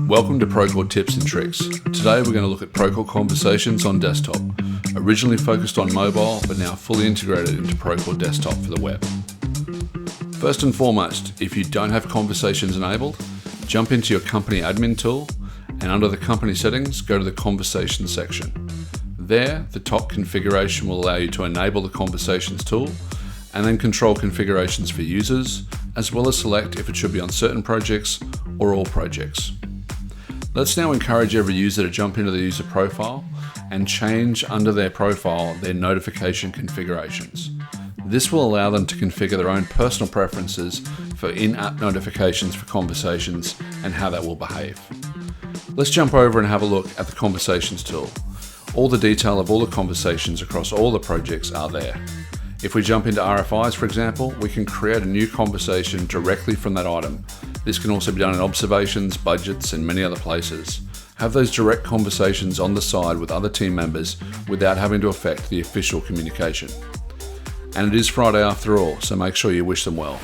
Welcome to Procore Tips and Tricks. Today we're going to look at Procore Conversations on desktop, originally focused on mobile but now fully integrated into Procore Desktop for the web. First and foremost, if you don't have Conversations enabled, jump into your company admin tool and under the company settings, go to the Conversations section. There, the top configuration will allow you to enable the Conversations tool and then control configurations for users, as well as select if it should be on certain projects or all projects. Let's now encourage every user to jump into the user profile and change under their profile their notification configurations. This will allow them to configure their own personal preferences for in-app notifications for Conversations and how that will behave. Let's jump over and have a look at the Conversations tool. All the detail of all the conversations across all the projects are there. If we jump into RFIs, for example, we can create a new conversation directly from that item. This can also be done in observations, budgets, and many other places. Have those direct conversations on the side with other team members without having to affect the official communication. And it is Friday after all, so make sure you wish them well.